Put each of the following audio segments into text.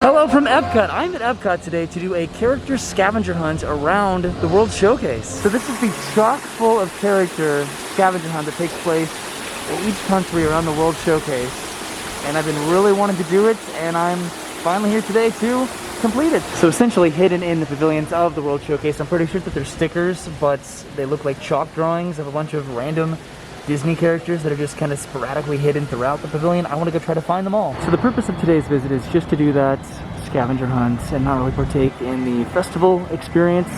Hello from Epcot. I'm at Epcot today to do a character scavenger hunt around the World Showcase. So this is the chock full of character scavenger hunt that takes place in each country around the World Showcase. And I've been really wanting to do it, and I'm finally here today to complete it. So essentially hidden in the pavilions of the World Showcase, I'm pretty sure that they're stickers, but they look like chalk drawings of a bunch of random Disney characters that are just kind of sporadically hidden throughout the pavilion. I want to go try to find them all. So the purpose of today's visit is just to do that scavenger hunt and not really partake in the festival experience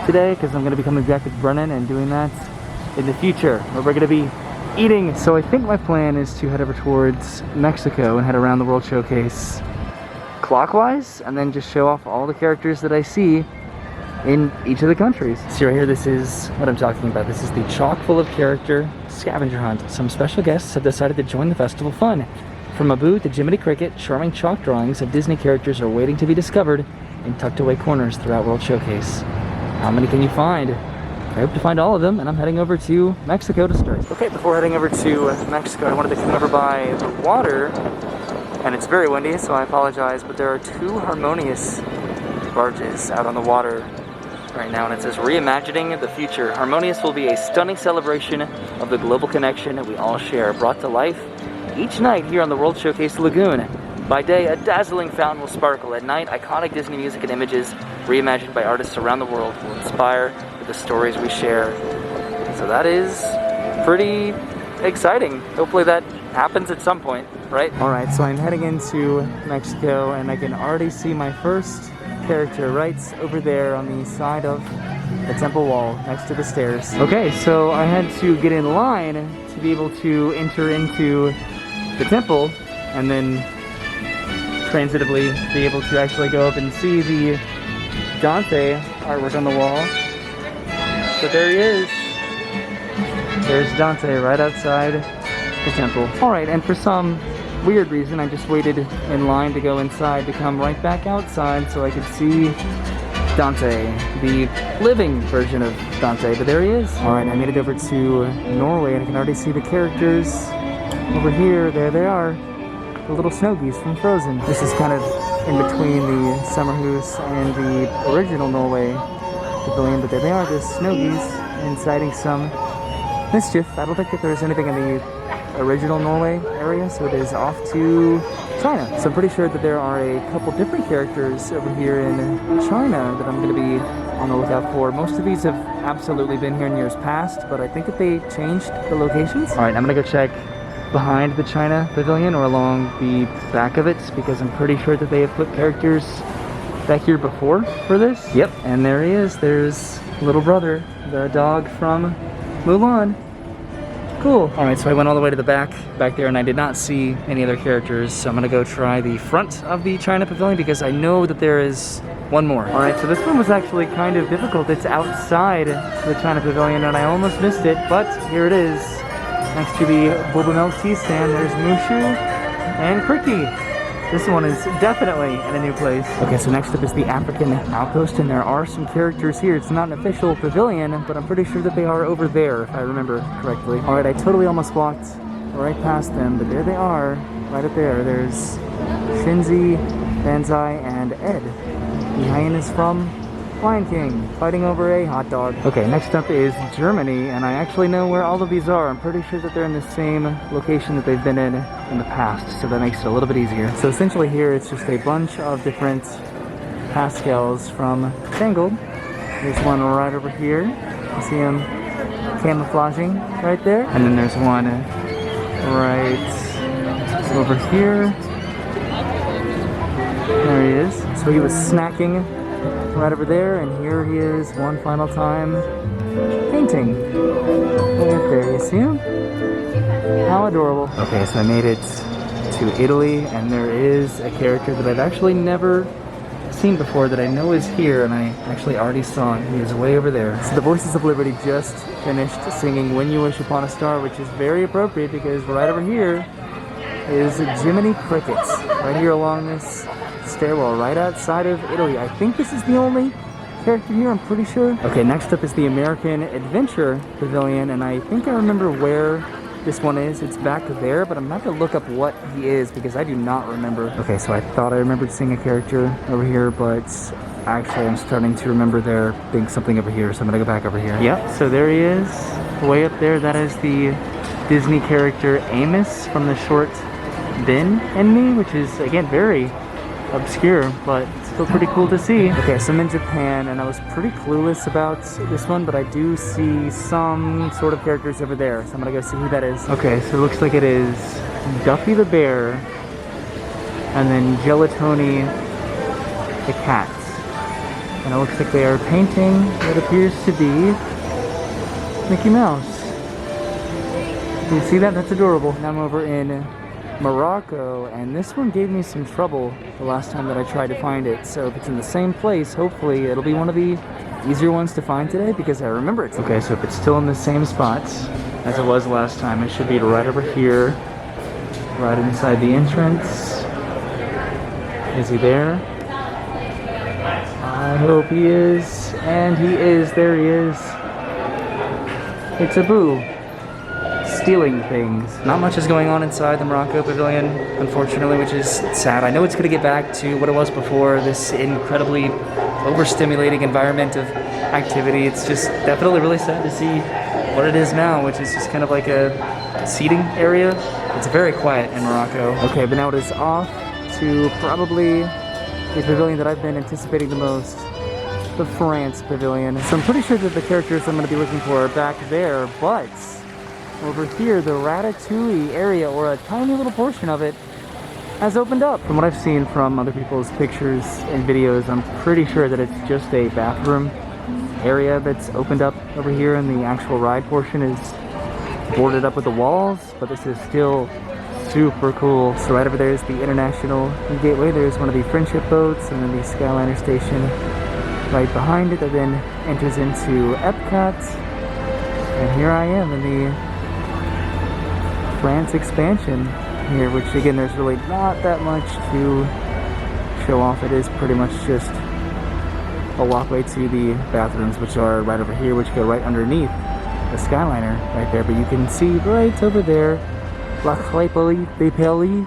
today, because I'm going to be coming back with Brennan and doing that in the future, where we're going to be eating. So I think my plan is to head over towards Mexico and head around the World Showcase clockwise, and then just show off all the characters that I see in each of the countries. See right here, this is what I'm talking about. This is the chock full of character scavenger hunt. Some special guests have decided to join the festival fun. From Abu to Jiminy Cricket, charming chalk drawings of Disney characters are waiting to be discovered in tucked away corners throughout World Showcase. How many can you find? I hope to find all of them, and I'm heading over to Mexico to start. Okay, before heading over to Mexico, I wanted to come over by the water, and it's very windy, so I apologize, but there are two Harmonious barges out on the water right now, and it says reimagining the future. Harmonious will be a stunning celebration of the global connection that we all share, brought to life each night here on the World Showcase Lagoon. By day, a dazzling fountain will sparkle. At night, iconic Disney music and images reimagined by artists around the world will inspire with the stories we share. So that is pretty exciting. Hopefully that happens at some point, right? Alright, so I'm heading into Mexico, and I can already see my first character right over there on the side of the temple wall next to the stairs. Okay, so I had to get in line to be able to enter into the temple, and then transitively be able to actually go up and see the Dante artwork on the wall. But there he is. There's Dante right outside the temple. Alright, and for some weird reason, I just waited in line to go inside to come right back outside so I could see Dante, the living version of Dante, but there he is. Alright, I made it over to Norway, and I can already see the characters over here. There they are, the little snow geese from Frozen. This is kind of in between the Summer House and the original Norway pavilion, but there they are, the snow geese, inciting some mischief. I don't think that there's anything in the original Norway area, so it is off to China. So I'm pretty sure that there are a couple different characters over here in China that I'm going to be on the lookout for. Most of these have absolutely been here in years past, but I think that they changed the locations. Alright, I'm going to go check behind the China pavilion or along the back of it, because I'm pretty sure that they have put characters back here before for this. Yep, and there he is. There's little brother, the dog from Mulan. Cool. Alright, so I went all the way to the back there, and I did not see any other characters, so I'm gonna go try the front of the China pavilion, because I know that there is one more. Alright, so this one was actually kind of difficult. It's outside the China pavilion, and I almost missed it, but here it is. Next to the boba milk tea stand, there's Mushu and Cricky. This one is definitely in a new place. Okay, so next up is the African outpost, and there are some characters here. It's not an official pavilion, but I'm pretty sure that they are over there, if I remember correctly. Alright, I totally almost walked right past them, but there they are, right up there. There's Shinzi, Banzai, and Ed, the hyenas from Lion King, fighting over a hot dog. Okay, next up is Germany, and I actually know where all of these are. I'm pretty sure that they're in the same location that they've been in the past, so that makes it a little bit easier. So essentially here, it's just a bunch of different pascals from Tangled. There's one right over here. You see him camouflaging right there. And then there's one right over here. There he is. So he was snacking right over there, and here he is one final time painting. Right there, you see him? How adorable. Okay, so I made it to Italy, and there is a character that I've actually never seen before that I know is here, and I actually already saw him. He is way over there. So the Voices of Liberty just finished singing When You Wish Upon a Star, which is very appropriate, because right over here is Jiminy Cricket, right here along this stairwell right outside of Italy. I think this is the only character here, I'm pretty sure. Okay, next up is the American Adventure Pavilion, and I think I remember where this one is. It's back there, but I'm gonna have to look up what he is because I do not remember. Okay, so I thought I remembered seeing a character over here, but actually I'm starting to remember there being something over here, so I'm gonna go back over here. Yep, so there he is, way up there. That is the Disney character Amos from the short Ben and Me, which is, again, very obscure, but still pretty cool to see. Okay, so I'm in Japan, and I was pretty clueless about this one, but I do see some sort of characters over there, so I'm gonna go see who that is. Okay, so it looks like it is Duffy the bear, and then Gelatoni the cat. And it looks like they are painting what appears to be Mickey Mouse. You see that? That's adorable. Now I'm over in Morocco, and this one gave me some trouble the last time that I tried to find it. So if it's in the same place, hopefully it'll be one of the easier ones to find today because I remember it. Okay, so if it's still in the same spots as it was last time, it should be right over here, right inside the entrance. Is he there? I hope he is, and he is. There he is. It's a boo. Stealing things. Not much is going on inside the Morocco pavilion, unfortunately, which is sad. I know it's going to get back to what it was before, this incredibly overstimulating environment of activity. It's just definitely really sad to see what it is now, which is just kind of like a seating area. It's very quiet in Morocco. Okay, but now it is off to probably the pavilion that I've been anticipating the most, the France pavilion. So I'm pretty sure that the characters I'm going to be looking for are back there, but over here, the Ratatouille area, or a tiny little portion of it, has opened up. From what I've seen from other people's pictures and videos, I'm pretty sure that it's just a bathroom area that's opened up over here, and the actual ride portion is boarded up with the walls, but this is still super cool. So right over there is the International Gateway. There's one of the friendship boats, and then the Skyliner station right behind it that then enters into Epcot. And here I am in the France expansion here, which again, there's really not that much to show off. It is pretty much just a walkway to the bathrooms, which are right over here, which go right underneath the Skyliner right there. But you can see right over there La Claypoly de Pelly,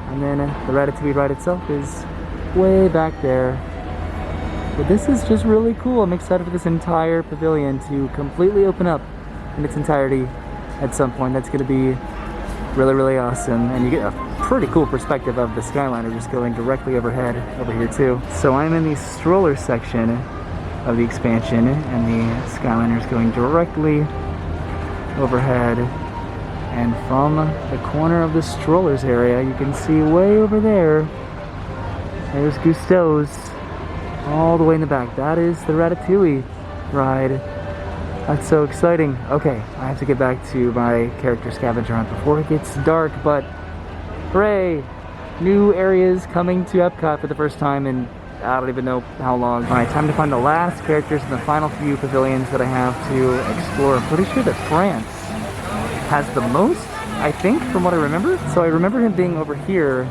and then the Ratatouille ride itself is way back there. But this is just really cool. I'm excited for this entire pavilion to completely open up in its entirety at some point. That's going to be really, really awesome, and you get a pretty cool perspective of the Skyliner just going directly overhead over here too. So I'm in the stroller section of the expansion, and the Skyliner is going directly overhead. And from the corner of the strollers area, you can see way over there, there's Gusteau's all the way in the back. That is the Ratatouille ride. That's so exciting. Okay, I have to get back to my character scavenger hunt before it gets dark, but hooray! New areas coming to Epcot for the first time in I don't even know how long. Alright, time to find the last characters in the final few pavilions that I have to explore. I'm pretty sure that France has the most, I think, from what I remember. So I remember him being over here,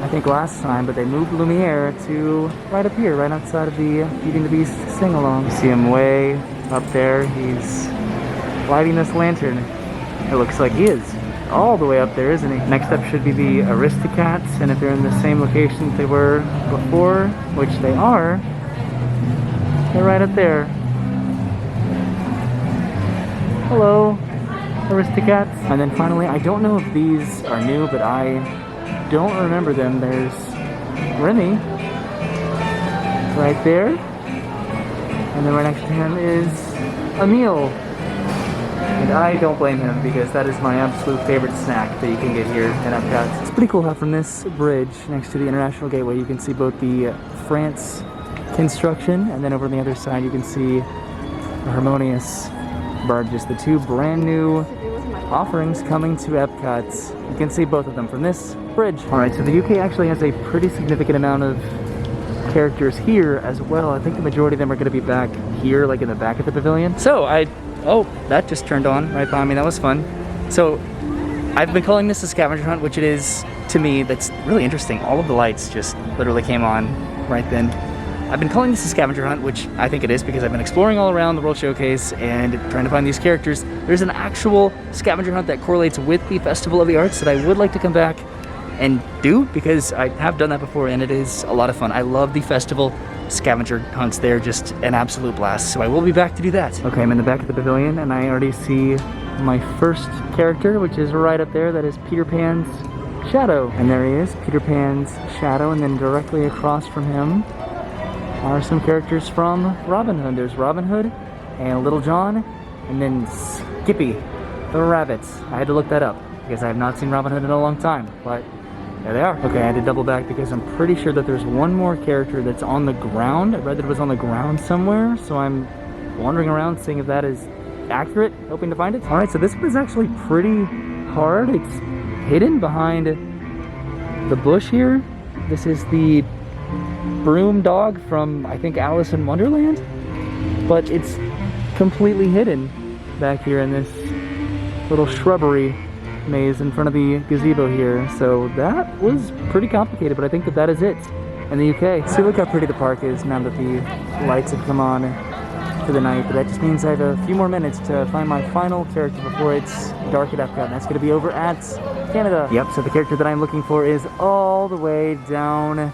I think last time, but they moved Lumiere to right up here, right outside of the Feeding the Beast sing-along. You see him way up there. He's lighting this lantern. It looks like he is all the way up there, isn't he? Next up should be the Aristocats, and if they're in the same location that they were before, which they are, they're right up there. Hello, Aristocats. And then finally, I don't know if these are new, but I don't remember them. There's Remy right there, and then right next to him is Emile. And I don't blame him, because that is my absolute favorite snack that you can get here in Epcot. It's pretty cool how from this bridge next to the International Gateway you can see both the France construction, and then over on the other side you can see the Harmonious barges, the two brand new offerings coming to Epcot. You can see both of them from this bridge. Alright, so the UK actually has a pretty significant amount of characters here as well. I think the majority of them are going to be back here, like in the back of the pavilion. So oh, that just turned on right behind me. That was fun. So I've been calling this a scavenger hunt, which it is to me. That's really interesting. All of the lights just literally came on right then. I've been calling this a scavenger hunt, which I think it is because I've been exploring all around the World Showcase and trying to find these characters. There's an actual scavenger hunt that correlates with the Festival of the Arts that I would like to come back and do because I have done that before and it is a lot of fun. I love the festival scavenger hunts. They're just an absolute blast. So I will be back to do that. Okay, I'm in the back of the pavilion and I already see my first character, which is right up there. That is Peter Pan's shadow. And there he is, Peter Pan's shadow, and then directly across from him are some characters from Robin Hood. There's Robin Hood and Little John, and then Skippy the rabbit. I had to look that up because I have not seen Robin Hood in a long time, but there they are. Okay, I had to double back because I'm pretty sure that there's one more character that's on the ground. I read that it was on the ground somewhere, so I'm wandering around seeing if that is accurate, hoping to find it. All right, so this one is actually pretty hard. It's hidden behind the bush here. This is the broom dog from, I think, Alice in Wonderland, but it's completely hidden back here in this little shrubbery maze in front of the gazebo here. So that was pretty complicated, but I think that that is it in the UK. See, look how pretty the park is now that the lights have come on for the night, but that just means I have a few more minutes to find my final character before it's dark at Epcot, and that's going to be over at Canada. Yep, so the character that I'm looking for is all the way down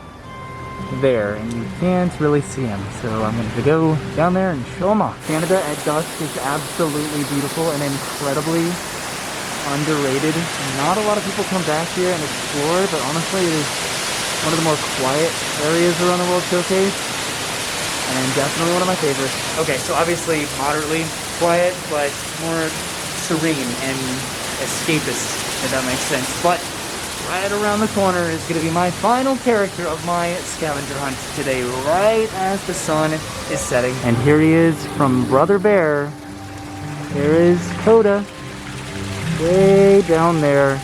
there, and you can't really see him, so I'm going to go down there and show him off. Canada at dusk is absolutely beautiful and incredibly underrated. Not a lot of people come back here and explore, but honestly it is one of the more quiet areas around the World Showcase, and definitely one of my favorites. Okay, so obviously moderately quiet, but more serene and escapist, if that makes sense. But right around the corner is going to be my final character of my scavenger hunt today, right as the sun is setting. And here he is from Brother Bear. There is Coda, way down there,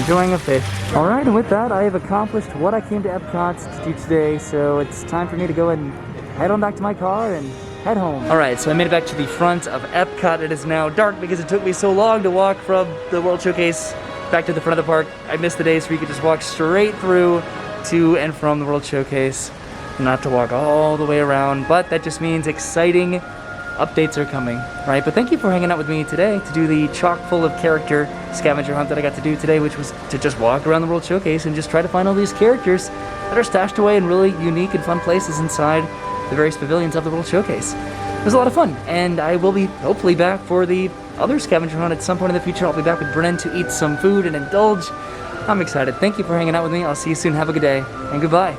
enjoying a fish. All right, and with that, I have accomplished what I came to Epcot to do today, so it's time for me to go and head on back to my car and head home. All right, so I made it back to the front of Epcot. It is now dark because it took me so long to walk from the World Showcase back to the front of the park. I missed the days where you could just walk straight through to and from the World Showcase and not have to walk all the way around, but that just means exciting updates are coming, right? But thank you for hanging out with me today to do the chock full of character scavenger hunt that I got to do today, which was to just walk around the World Showcase and just try to find all these characters that are stashed away in really unique and fun places inside the various pavilions of the World Showcase. It was a lot of fun, and I will be hopefully back for the other scavenger hunt at some point in the future. I'll be back with Brennan to eat some food and indulge. I'm excited. Thank you for hanging out with me. I'll see you soon. Have a good day, and goodbye.